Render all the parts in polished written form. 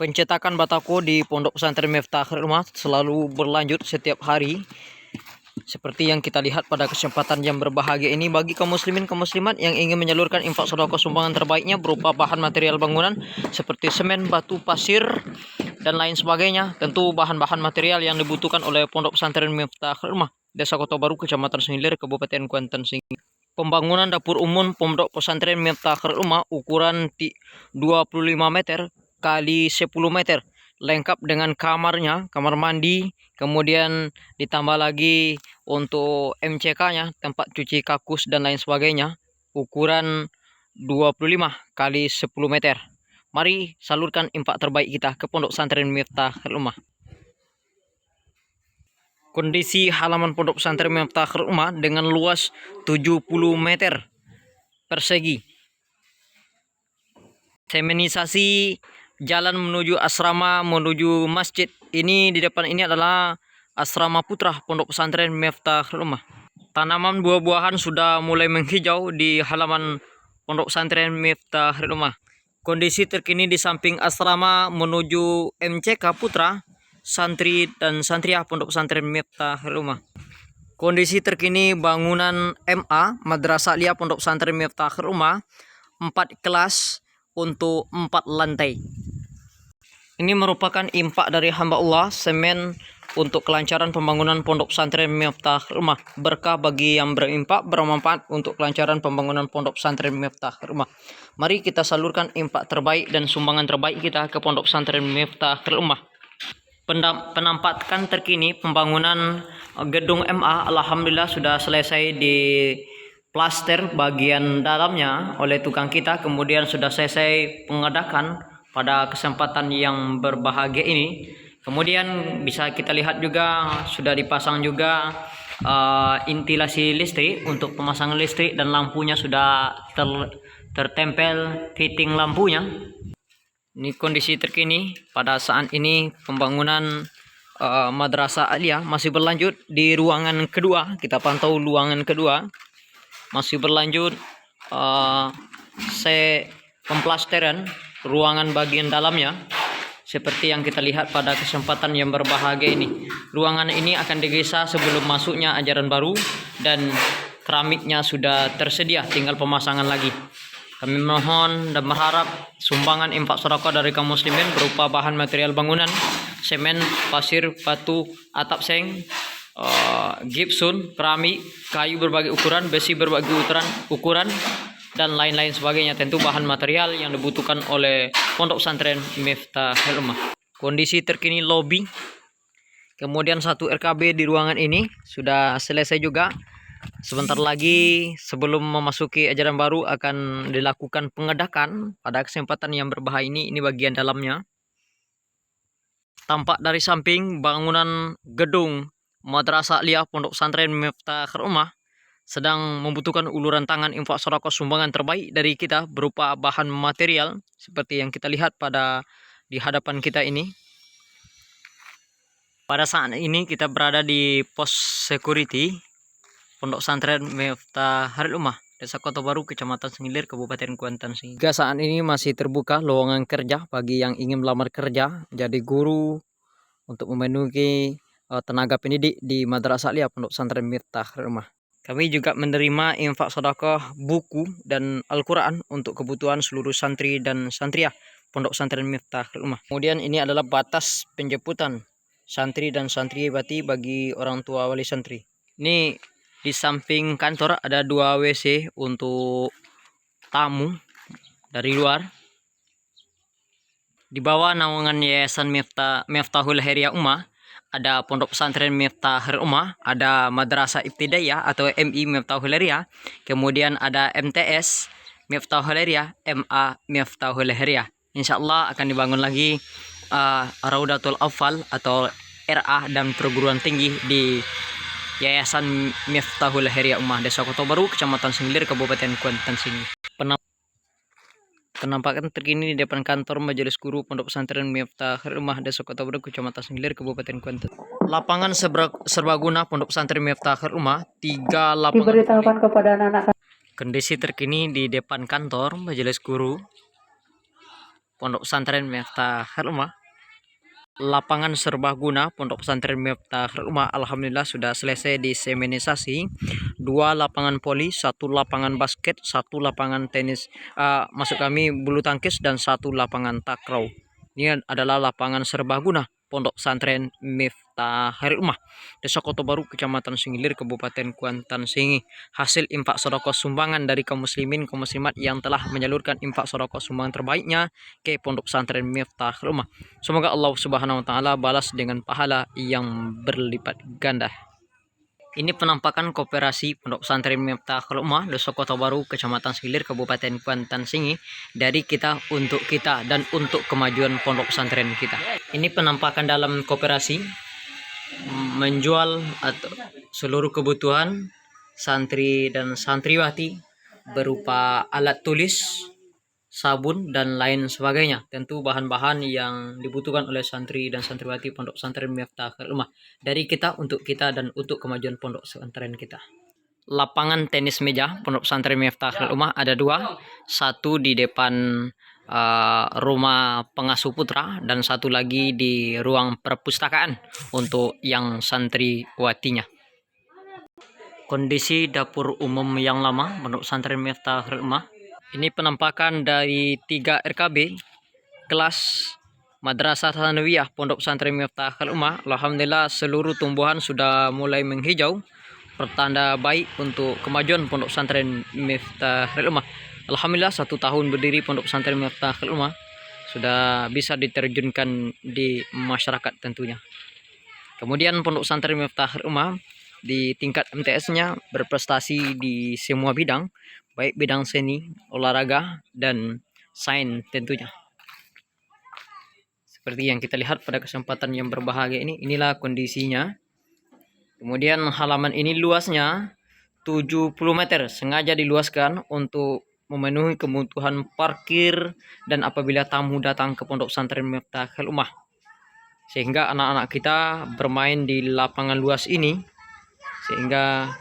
Pencetakan batako di Pondok Pesantren Miftahul Ummah selalu berlanjut setiap hari. Seperti yang kita lihat pada kesempatan yang berbahagia ini, bagi kaum muslimin kaum muslimat yang ingin menyalurkan infak sedekah sumbangan terbaiknya berupa bahan material bangunan seperti semen, batu, pasir, dan lain sebagainya. Tentu bahan-bahan material yang dibutuhkan oleh Pondok Pesantren Miftahul Ummah, Desa Kota Baru, Kecamatan Sengilir, Kabupaten Kuantan Sengilir. Pembangunan dapur umum Pondok Pesantren Miftahul Ummah ukuran 25 meter kali 10 meter, lengkap dengan kamarnya, kamar mandi, kemudian ditambah lagi untuk MCK-nya, tempat cuci kakus dan lain sebagainya, ukuran 25 kali 10 meter. Mari salurkan infak terbaik kita ke Pondok Pesantren Miftahul Ummah. Kondisi halaman Pondok Pesantren Miftahul Ummah dengan luas 70 meter persegi. Semenisasi jalan menuju asrama, menuju masjid. Ini di depan ini adalah asrama putra Pondok Pesantren Miftahul Ummah. Tanaman buah-buahan sudah mulai menghijau di halaman Pondok Pesantren Miftahul Ummah. Kondisi terkini di samping asrama menuju MCK putra, santri dan santriah Pondok Pesantren Miftahul Ummah. Kondisi terkini bangunan MA Madrasah Aliyah Pondok Pesantren Miftahul Ummah, 4 kelas untuk 4 lantai. Ini merupakan infak dari hamba Allah, semen untuk kelancaran pembangunan Pondok Pesantren Miftahul Ummah. Berkah bagi yang berinfak, bermanfaat untuk kelancaran pembangunan Pondok Pesantren Miftahul Ummah. Mari kita salurkan infak terbaik dan sumbangan terbaik kita ke Pondok Pesantren Miftahul Ummah. Penampakan terkini pembangunan gedung MA alhamdulillah sudah selesai di plaster bagian dalamnya oleh tukang kita, kemudian sudah selesai pengadakan pada kesempatan yang berbahagia ini. Kemudian bisa kita lihat juga sudah dipasang juga intilasi listrik untuk pemasangan listrik, dan lampunya sudah tertempel fitting lampunya. Ini kondisi terkini pada saat ini. Pembangunan Madrasah Aliyah masih berlanjut di ruangan kedua. Kita pantau ruangan kedua masih berlanjut pemplasteran ruangan bagian dalamnya seperti yang kita lihat pada kesempatan yang berbahagia ini. Ruangan ini akan digeser sebelum masuknya ajaran baru dan keramiknya sudah tersedia, tinggal pemasangan lagi. Kami mohon dan berharap sumbangan infak sedekah dari kaum muslimin berupa bahan material bangunan, semen, pasir, batu, atap seng, gipsun, keramik, kayu berbagai ukuran, besi berbagai ukuran, dan lain-lain sebagainya. Tentu bahan material yang dibutuhkan oleh Pondok Pesantren Miftahul Ummah. Kondisi terkini lobi, kemudian 1 RKB di ruangan ini sudah selesai juga. Sebentar lagi sebelum memasuki ajaran baru akan dilakukan pengedakan pada kesempatan yang berbahaya ini. Ini bagian dalamnya. Tampak dari samping bangunan gedung Madrasah Aliyah Pondok Pesantren Miftahul Ummah sedang membutuhkan uluran tangan infak sedekah sumbangan terbaik dari kita berupa bahan material seperti yang kita lihat pada di hadapan kita ini. Pada saat ini kita berada di pos security Pondok Pesantren Miftahul Ummah, Desa Kota Baru, Kecamatan Sengilir, Kabupaten Kuantan Sengilir. Hingga saat ini masih terbuka lowongan kerja bagi yang ingin melamar kerja jadi guru untuk memenuhi tenaga pendidik di Madrasah Aliyah Pondok Pesantren Miftahul Ummah. Kami juga menerima infak sedekah buku dan Al-Quran untuk kebutuhan seluruh santri dan santriah Pondok Pesantren Miftahul Ummah. Kemudian ini adalah batas penjemputan santri dan santriwati bagi orang tua wali santri. Ini di samping kantor ada 2 WC untuk tamu dari luar. Di bawah naungan Yayasan Miftahul Heriyah Ummah ada Pondok Pesantren Miftahul Ummah, ada Madrasah Ibtidaiyah atau MI Miftahul Heriyah, kemudian ada MTS Miftahul Heriyah, MA Miftahul Heriyah. Insyaallah akan dibangun lagi Raudatul Atfal atau RA dan perguruan tinggi di Yayasan Miftahul Heriyah Ummah, Desa Kota Baru, Kecamatan Sengilir, Kabupaten Kuantan Sengilir. Penampakan terkini di depan kantor Majelis Guru Pondok Pesantren Miftahul Ummah, Desa Kota Baru, Kecamatan Sengilir, Kabupaten Kuantan. Lapangan serbaguna Pondok Pesantren Miftahul Ummah, 3 lapangan. Diberitahukan kepada anak-anak. Kondisi terkini di depan kantor Majelis Guru Pondok Pesantren Miftahul Ummah. Lapangan serbaguna Pondok Pesantren Miftahul Ummah alhamdulillah sudah selesai diseminisasi. 2 lapangan voli, 1 lapangan basket, 1 lapangan tenis, maksud kami bulu tangkis, dan 1 lapangan takraw. Ini adalah lapangan serbaguna Pondok Pesantren Miftahul Ummah, Desa Kota Baru, Kecamatan Singilir, Kabupaten Kuantan Sengi. Hasil infak sedekah sumbangan dari kaum muslimin kaum muslimat yang telah menyalurkan infak sedekah sumbangan terbaiknya ke Pondok Pesantren Miftahul Ummah. Semoga Allah Subhanahu wa taala balas dengan pahala yang berlipat ganda. Ini penampakan koperasi Pondok Pesantren Miftahul Ummah, Desa Kota Baru, Kecamatan Singilir, Kabupaten Kuantan Sengi, dari kita untuk kita dan untuk kemajuan pondok pesantren kita. Ini penampakan dalam koperasi menjual atau seluruh kebutuhan santri dan santriwati berupa alat tulis, sabun, dan lain sebagainya. Tentu bahan-bahan yang dibutuhkan oleh santri dan santriwati Pondok Pesantren Miftahul Ummah, dari kita untuk kita dan untuk kemajuan pondok pesantren kita. Lapangan tenis meja Pondok Pesantren Miftahul Ummah ada 2, 1 di depan rumah pengasuh putra dan 1 lagi di ruang perpustakaan untuk yang santriwatinya. Kondisi dapur umum yang lama Pondok Pesantren Miftahul Ummah. Ini penampakan dari 3 RKB kelas Madrasah Tsanawiyah Pondok Pesantren Miftahul Ummah. Alhamdulillah seluruh tumbuhan sudah mulai menghijau, pertanda baik untuk kemajuan Pondok Pesantren Miftahul Ummah. Alhamdulillah 1 tahun berdiri Pondok Pesantren Miftahul Ummah sudah bisa diterjunkan di masyarakat tentunya. Kemudian Pondok Pesantren Miftahul Ummah di tingkat MTS-nya berprestasi di semua bidang, baik bidang seni, olahraga, dan sains tentunya. Seperti yang kita lihat pada kesempatan yang berbahagia ini, inilah kondisinya. Kemudian halaman ini luasnya 70 meter, sengaja diluaskan untuk memenuhi kebutuhan parkir dan apabila tamu datang ke Pondok Pesantren Miftahul Ummah, sehingga anak-anak kita bermain di lapangan luas ini sehingga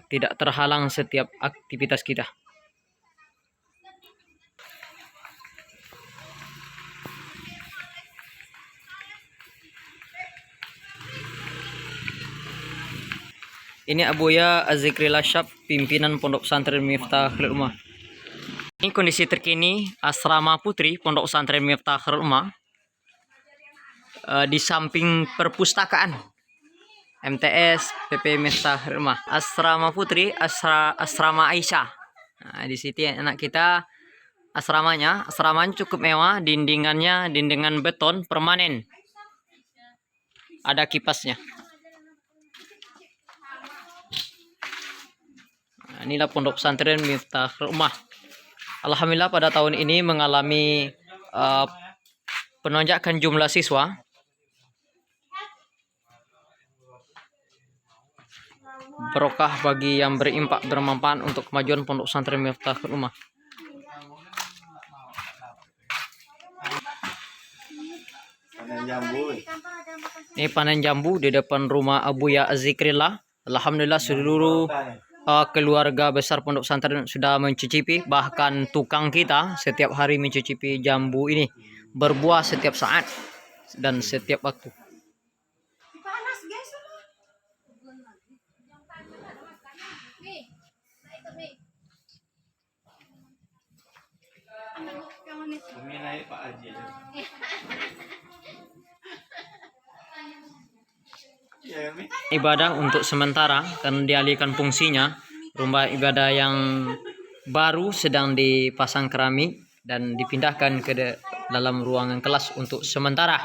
tidak terhalang setiap aktivitas kita. Ini Abuya Azikrillah Syab, pimpinan Pondok Pesantren Miftahul Ummah. Ini kondisi terkini asrama putri Pondok Pesantren Miftahul Ummah, di samping perpustakaan MTS PP Miftahul Ummah. Asrama putri, asrama Aisyah. Nah, di situ anak kita asramanya cukup mewah, dindingannya dindingan beton permanen, ada kipasnya. Nah, inilah Pondok Pesantren Miftahul Ummah. Alhamdulillah pada tahun ini mengalami penonjakan jumlah siswa. Barokah bagi yang berimpak bermanfaat untuk kemajuan Pondok Pesantren Miftahul Ummah. Ini panen jambu di depan rumah Abuya Azikrillah. Alhamdulillah seluruh keluarga besar Pondok Pesantren sudah mencicipi, bahkan tukang kita setiap hari mencicipi jambu ini. Berbuah setiap saat dan setiap waktu. Ibadah untuk sementara karena dialihkan fungsinya, rumah ibadah yang baru sedang dipasang keramik dan dipindahkan ke dalam ruangan kelas untuk sementara.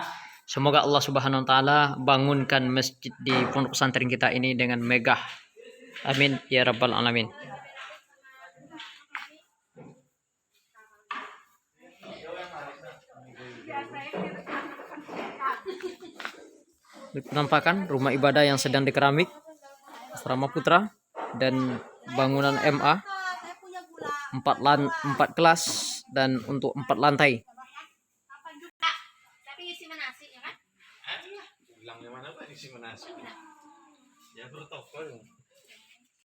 Semoga Allah Subhanahu wa taala bangunkan masjid di Pondok Pesantren kita ini dengan megah. Amin ya rabbal alamin. Penampakan rumah ibadah yang sedang dikeramik, asrama putra dan bangunan MA 4 kelas dan untuk 4 lantai.